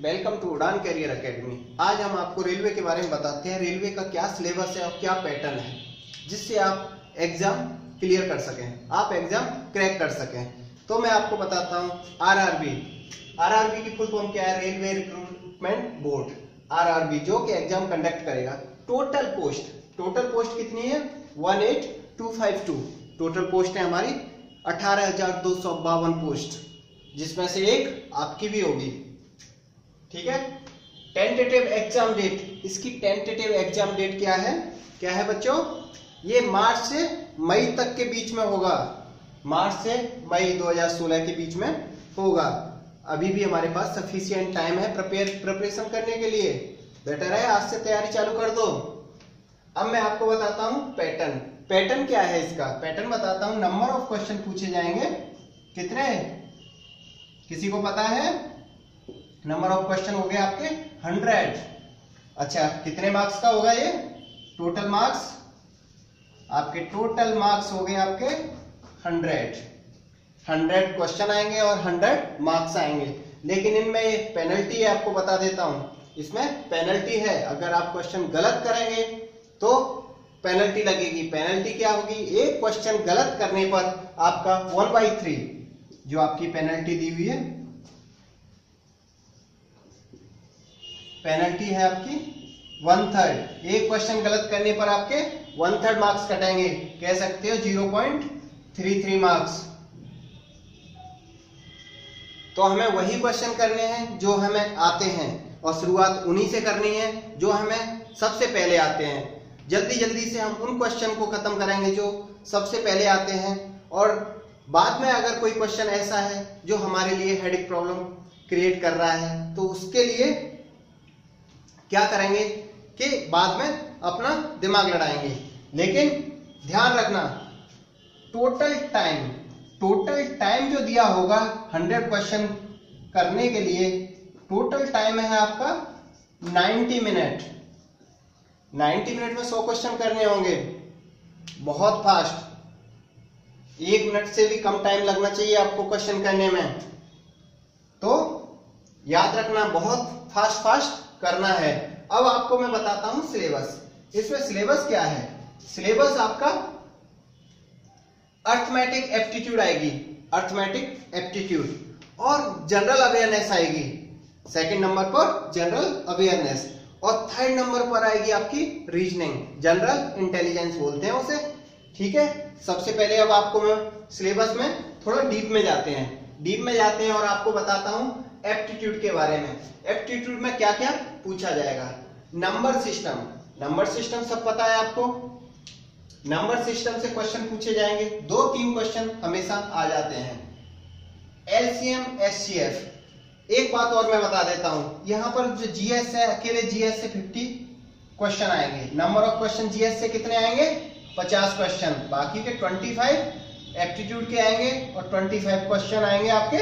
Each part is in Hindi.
वेलकम टू उड़ान कैरियर एकेडमी। आज हम आपको रेलवे के बारे में बताते हैं, रेलवे का क्या सिलेबस है और क्या पैटर्न है, जिससे आप एग्जाम क्लियर कर सकें, आप एग्जाम क्रैक कर सकें। तो मैं आपको बताता हूं आरआरबी की फुल फॉर्म क्या है? रेलवे रिक्रूटमेंट बोर्ड, आरआरबी, जो कि एग्जाम कंडक्ट करेगा। टोटल पोस्ट कितनी है? 18252 टोटल पोस्ट है हमारी, 18,252 पोस्ट, जिसमें से एक आपकी भी होगी। ठीक है। टेंटेटिव एग्जाम डेट, इसकी टेंटेटिव एग्जाम डेट क्या है? क्या है बच्चों? ये मार्च से मई तक के बीच में होगा, मार्च से मई 2016 के बीच में होगा। अभी भी हमारे पास सफिशिएंट टाइम है प्रिपरेशन करने के लिए। बेटर है आज से तैयारी चालू कर दो। अब मैं आपको बताता हूं पैटर्न क्या है इसका। पैटर्न बताता हूं। नंबर ऑफ क्वेश्चन पूछे जाएंगे, कितने? किसी को पता है? नंबर ऑफ क्वेश्चन हो गए आपके 100। अच्छा, कितने मार्क्स का होगा ये? टोटल मार्क्स हो गए आपके 100 क्वेश्चन आएंगे और 100 मार्क्स आएंगे। लेकिन इनमें एक पेनल्टी है, आपको बता देता हूं। इसमें पेनल्टी है, अगर आप क्वेश्चन गलत करेंगे तो पेनल्टी लगेगी। पेनल्टी क्या होगी? एक क्वेश्चन गलत करने पर आपका 1/3 जो आपकी पेनल्टी दी हुई है, पेनल्टी है आपकी 1/3। एक क्वेश्चन गलत करने पर आपके 1/3 मार्क्स कटेंगे, कह सकते हो 0.33 मार्क्स। तो हमें वही क्वेश्चन करने हैं जो हमें आते हैं, और शुरुआत उन्हीं से करनी है जो हमें सबसे पहले आते हैं। जल्दी से हम उन क्वेश्चन को खत्म करेंगे जो सबसे पहले आते हैं, और बाद में अगर कोई क्वेश्चन ऐसा है जो हमारे लिए हेडेक प्रॉब्लम क्रिएट कर रहा है, तो उसके लिए क्या करेंगे कि बाद में अपना दिमाग लड़ाएंगे। लेकिन ध्यान रखना, टोटल टाइम जो दिया होगा 100 क्वेश्चन करने के लिए, टोटल टाइम है आपका 90 मिनट। 90 मिनट में 100 क्वेश्चन करने होंगे, बहुत फास्ट। 1 मिनट से भी कम टाइम लगना चाहिए आपको क्वेश्चन करने में। तो याद रखना, बहुत फास्ट करना है। अब आपको मैं बताता हूं सिलेबस। इसमें सिलेबस क्या है? सिलेबस आपका अर्थमेटिक एप्टीट्यूड आएगी, अर्थमेटिक एप्टीट्यूड, और जनरल अवेयरनेस आएगी। सेकंड नंबर पर जनरल अवेयरनेस, और थर्ड नंबर पर आएगी आपकी रीजनिंग, जनरल इंटेलिजेंस बोलते हैं उसे। ठीक है। सबसे पहले अब आपको मैं सिलेबस में थोड़ा डीप में जाते हैं और आपको बताता हूं एप्टीट्यूड के बारे में। एप्टीट्यूड में क्या क्या पूछा जाएगा? नंबर सिस्टम सब पता है आपको। नंबर सिस्टम से क्वेश्चन पूछे जाएंगे, 2-3 क्वेश्चन हमेशा आ जाते हैं। LCM HCF. एक बात और मैं बता देता हूं, यहां पर जो जीएस है, अकेले जीएस से 50 क्वेश्चन आएंगे। नंबर ऑफ क्वेश्चन जीएस से कितने आएंगे? 50 क्वेश्चन। बाकी के 25 एप्टीट्यूड के आएंगे और 25 क्वेश्चन आएंगे आपके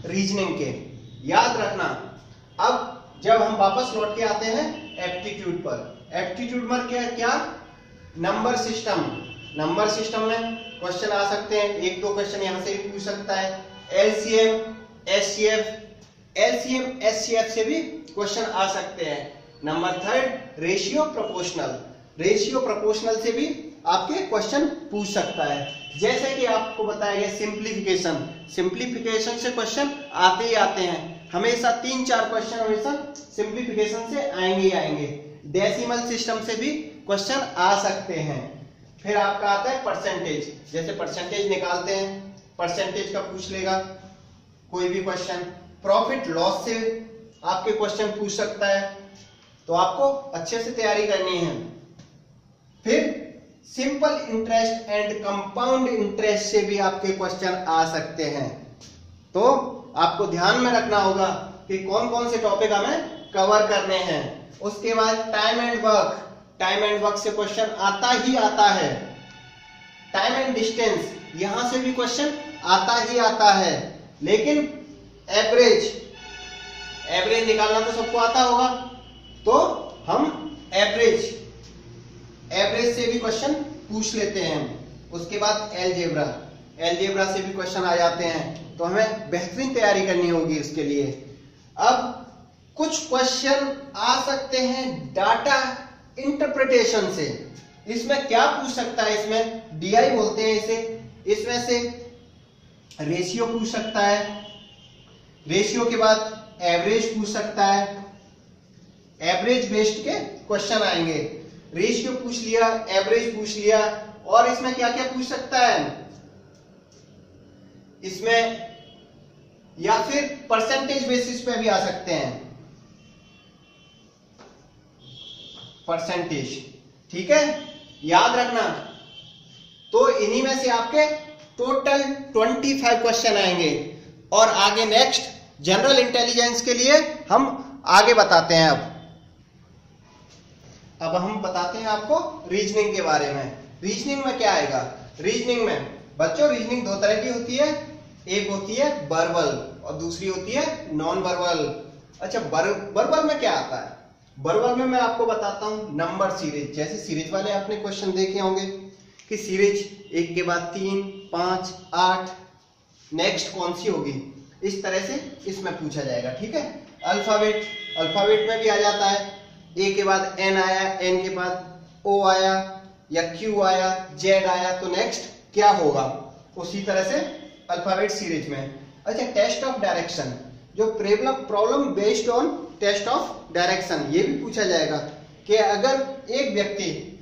रीजनिंग के। याद रखना। अब जब हम वापस लौट के आते हैं एप्टीट्यूड पर, एप्टीट्यूड में क्या? नंबर सिस्टम में क्वेश्चन आ सकते हैं, 1-2 क्वेश्चन यहां से भी पूछ सकता है। एलसीएम एचसीएफ से भी क्वेश्चन आ सकते हैं। नंबर 3 रेशियो प्रोपोर्शनल से भी आपके क्वेश्चन पूछ सकता है। जैसे कि आपको बताया गया सिंप्लीफिकेशन से क्वेश्चन आते ही आते हैं, हमेशा 3-4 क्वेश्चन हमेशा सिंप्लीफिकेशन से आएंगे। डेसिमल सिस्टम से भी क्वेश्चन आ सकते हैं। फिर आपका आता है परसेंटेज, जैसे परसेंटेज निकालते हैं, परसेंटेज का पूछ लेगा कोई भी क्वेश्चन। प्रॉफिट लॉस से आपके क्वेश्चन पूछ सकता है, तो आपको अच्छे से तैयारी करनी है। फिर simple interest and compound interest से भी आपके क्वेश्चन आ सकते हैं। तो आपको ध्यान में रखना होगा कि कौन कौन से टॉपिक हमें कवर करने हैं। उसके बाद टाइम एंड वर्क से क्वेश्चन आता ही आता है। टाइम एंड डिस्टेंस, यहां से भी क्वेश्चन आता ही आता है। लेकिन एवरेज निकालना तो सबको आता होगा, तो हम एवरेज से भी क्वेश्चन पूछ लेते हैं। उसके बाद एलजेब्रा से भी क्वेश्चन आ जाते हैं, तो हमें बेहतरीन तैयारी करनी होगी उसके लिए। अब कुछ क्वेश्चन आ सकते हैं डाटा इंटरप्रिटेशन से। इसमें क्या पूछ सकता है, इसमें डीआई बोलते हैं इसे, इसमें से रेशियो पूछ सकता है, रेशियो के बाद एवरेज पूछ सकता है, एवरेज बेस्ड के क्वेश्चन आएंगे। रेशियो पूछ लिया, एवरेज पूछ लिया, और इसमें क्या क्या पूछ सकता है, इसमें या फिर परसेंटेज बेसिस पे भी आ सकते हैं, परसेंटेज, ठीक है, याद रखना। तो इन्हीं में से आपके टोटल 25 क्वेश्चन आएंगे। और आगे नेक्स्ट जनरल इंटेलिजेंस के लिए हम आगे बताते हैं। अब हम बताते हैं आपको रीजनिंग के बारे में। रीजनिंग में क्या आएगा, रीजनिंग में बच्चों रीजनिंग दो तरह की होती है, एक होती है वर्बल और दूसरी होती है नॉन वर्बल। अच्छा, वर्बल में क्या आता है, वर्बल में मैं आपको बताता हूं नंबर सीरीज। जैसे सीरीज वाले आपने क्वेश्चन देखे होंगे कि सीरीज 1 के बाद 3, 5, 8, नेक्स्ट कौन सी होगी, इस तरह से इसमें पूछा जाएगा, ठीक है। अल्फाबेट, अल्फाबेट में भी आ जाता है, ए के बाद एन आया, एन के बाद ओ आया या क्यू आया, जेड आया, तो नेक्स्ट क्या होगा, उसी तरह से अल्फाबेट सीरीज में। अच्छा, टेस्ट ऑफ डायरेक्शन, जो problem based on test of direction, ये भी पूछा जाएगा कि अगर एक व्यक्ति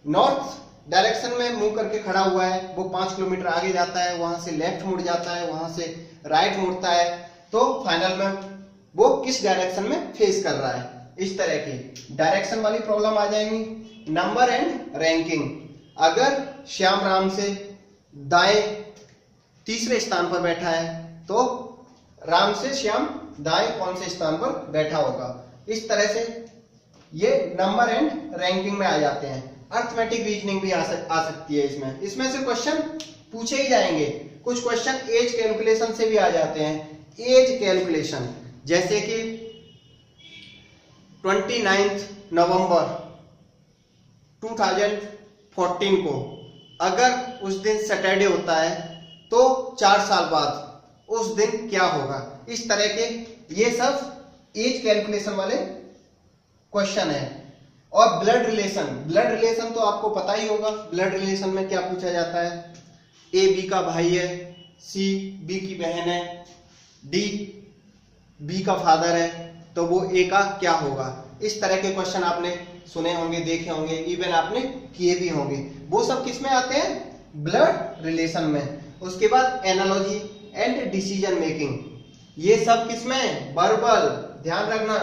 नॉर्थ डायरेक्शन में मुंह करके खड़ा हुआ है, वो 5 किलोमीटर आगे जाता है, वहां से लेफ्ट मुड़ जाता है, वहां से राइट मुड़ता है, तो फाइनल में वो किस डायरेक्शन में फेस कर रहा है, इस तरह की डायरेक्शन वाली प्रॉब्लम आ जाएंगी। नंबर एंड रैंकिंग, अगर श्याम राम से दाएं तीसरे स्थान पर बैठा है तो राम से श्याम दाएं कौन से स्थान पर बैठा होगा, इस तरह से ये नंबर एंड रैंकिंग में आ जाते हैं। अर्थमेटिक रीजनिंग भी आ सकती है इसमें से क्वेश्चन पूछे ही जाएंगे। कुछ क्वेश्चन एज कैलकुलेशन से भी आ जाते हैं। एज कैलकुलेशन, जैसे कि 29 नवंबर 2014 को अगर उस दिन सैटरडे होता है तो 4 साल बाद उस दिन क्या होगा, इस तरह के ये सब एज कैलकुलेशन वाले क्वेश्चन है। और ब्लड रिलेशन, ब्लड रिलेशन तो आपको पता ही होगा, ब्लड रिलेशन में क्या पूछा जाता है, ए बी का भाई है, सी बी की बहन है, डी बी का फादर है, तो वो ए का क्या होगा, इस तरह के क्वेश्चन आपने सुने होंगे, देखे होंगे, इवन आपने किए भी होंगे। वो सब किस में आते हैं, ब्लड रिलेशन में। उसके बाद एनालॉजी एंड डिसीजन मेकिंग, ये सब किसमें, वर्बल, ध्यान रखना,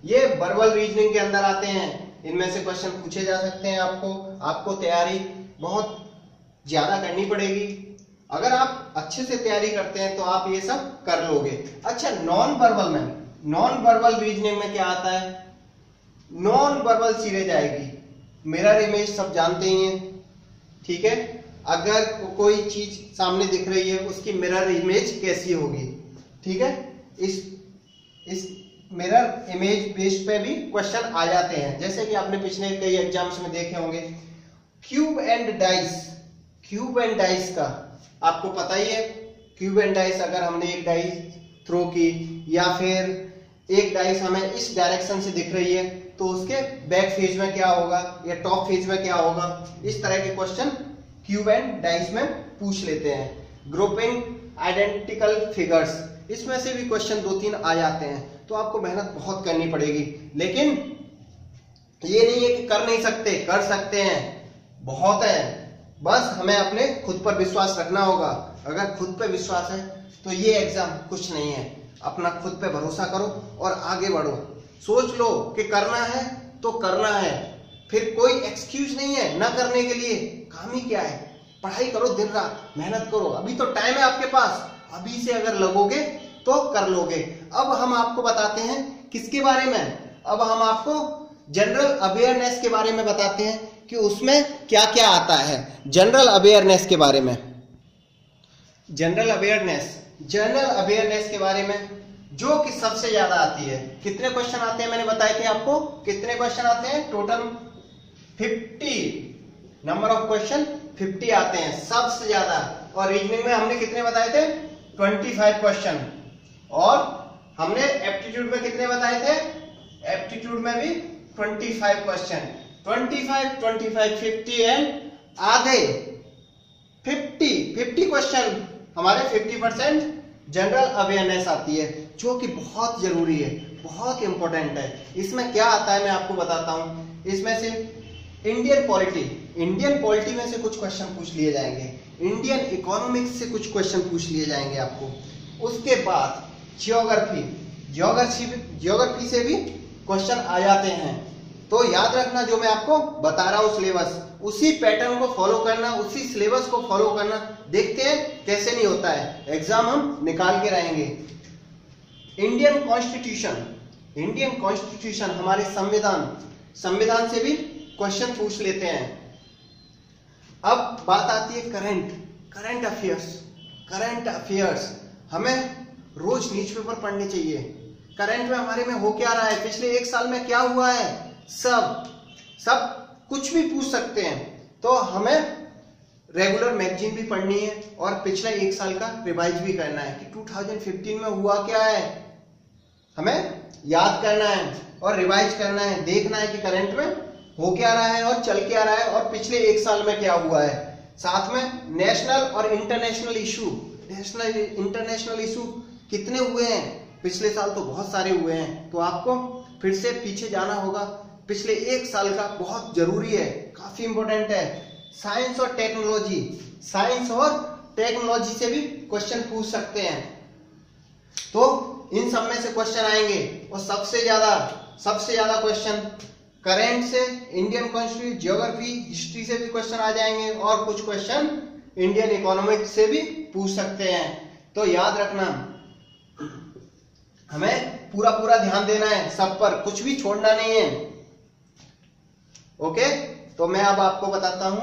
ये वर्बल रीजनिंग के अंदर आते हैं। इनमें से क्वेश्चन पूछे जा सकते हैं। आपको तैयारी बहुत ज्यादा करनी पड़ेगी। अगर आप अच्छे से तैयारी करते हैं तो आप ये सब कर लोगे। अच्छा, नॉन वर्बल में, नॉन वर्बल रीजनिंग में क्या आता है, नॉन वर्बल सीरीज आएगी। मिरर इमेज सब जानते ही हैं, ठीक है, अगर कोई चीज सामने दिख रही है उसकी मिरर इमेज कैसी होगी, ठीक है। इस मिरर इमेज बेस्ड पे भी क्वेश्चन आ जाते हैं, जैसे कि आपने पिछले कई एग्जाम्स में देखे होंगे। Cube and dice, cube and dice का आपको पता ही है। क्यूब एंड डाइस, अगर हमने एक डाइस थ्रो की या फिर एक डाइस हमें इस डायरेक्शन से दिख रही है तो उसके बैक फेज में क्या होगा या टॉप फेज में क्या होगा, इस तरह के क्वेश्चन क्यूब एंड डाइस में पूछ लेते हैं। ग्रुपिंग आइडेंटिकल फिगर्स, इसमें से भी क्वेश्चन 2-3 आ जाते हैं। तो आपको मेहनत बहुत करनी पड़ेगी, लेकिन ये नहीं है कि कर नहीं सकते, कर सकते हैं, बहुत है। बस हमें अपने खुद पर विश्वास रखना होगा। अगर खुद पे विश्वास है तो ये एग्जाम कुछ नहीं है। अपना खुद पे भरोसा करो और आगे बढ़ो। सोच लो कि करना है तो करना है, फिर कोई एक्सक्यूज नहीं है ना करने के लिए। काम ही क्या है, पढ़ाई करो, दिन रात मेहनत करो। अभी तो टाइम है आपके पास, अभी से अगर लगोगे तो कर लोगे। अब हम आपको बताते हैं किसके बारे में, अब हम आपको जनरल अवेयरनेस के बारे में बताते हैं कि उसमें क्या क्या आता है। जनरल अवेयरनेस के बारे में, जनरल अवेयरनेस के बारे में जो कि सबसे ज्यादा आती है। कितने क्वेश्चन आते हैं मैंने बताए थे आपको, कितने क्वेश्चन आते हैं, टोटल 50 नंबर ऑफ क्वेश्चन 50 आते हैं सबसे ज्यादा। और रीजनिंग में हमने कितने बताए थे, 25 क्वेश्चन। और हमने एप्टीट्यूड एप्टीट्यूड में कितने बताए थे? एप्टीट्यूड में भी 25 क्वेश्चन, 25 50 एंड आधे 50 क्वेश्चन हमारे 50% जनरल अवेयरनेस आती है, जो कि बहुत जरूरी है, बहुत इंपॉर्टेंट है। इसमें क्या आता है मैं आपको बताता हूं। इसमें से इंडियन पॉलिटी में से कुछ क्वेश्चन पूछ लिए जाएंगे, इंडियन इकोनॉमिक्स से कुछ क्वेश्चन पूछ लिए जाएंगे आपको। उसके बाद जियोग्राफी से भी क्वेश्चन आ जाते हैं। तो याद रखना, जो मैं आपको बता रहा हूं सिलेबस, उसी पैटर्न को फॉलो करना, उसी सिलेबस को फॉलो करना। देखते हैं कैसे नहीं होता है, एग्जाम हम निकाल के रहेंगे। इंडियन कॉन्स्टिट्यूशन हमारे संविधान से भी क्वेश्चन पूछ लेते हैं। अब बात आती है करंट अफेयर्स। हमें रोज न्यूज़पेपर पढ़ने चाहिए। करंट में हमारे में हो क्या रहा है, पिछले एक साल में क्या हुआ है, सब कुछ भी पूछ सकते हैं। तो हमें रेगुलर मैगजीन भी पढ़नी है और पिछला एक साल का रिवाइज भी करना है कि 2015 में हुआ क्या है, हमें याद करना है और रिवाइज करना है, देखना है कि करंट में हो क्या रहा है और चल क्या रहा है और पिछले एक साल में क्या हुआ है। साथ में नेशनल और इंटरनेशनल इशू कितने हुए हैं, पिछले साल तो बहुत सारे हुए हैं। तो आपको फिर से पीछे जाना होगा, पिछले एक साल का बहुत जरूरी है, काफी इंपॉर्टेंट है। साइंस और टेक्नोलॉजी से भी क्वेश्चन पूछ सकते हैं। तो इन सब में से क्वेश्चन आएंगे और सबसे ज्यादा क्वेश्चन करंट से, इंडियन कॉन्स्टिट्यूशन, ज्योग्राफी, हिस्ट्री से भी क्वेश्चन आ जाएंगे और कुछ क्वेश्चन इंडियन इकोनॉमिक्स से भी पूछ सकते हैं। तो याद रखना, हमें पूरा ध्यान देना है सब पर, कुछ भी छोड़ना नहीं है। ओके, तो मैं अब आपको बताता हूं,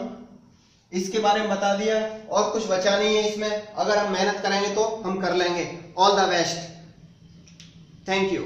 इसके बारे में बता दिया और कुछ बचा नहीं है इसमें। अगर हम मेहनत करेंगे तो हम कर लेंगे। All the best, thank you.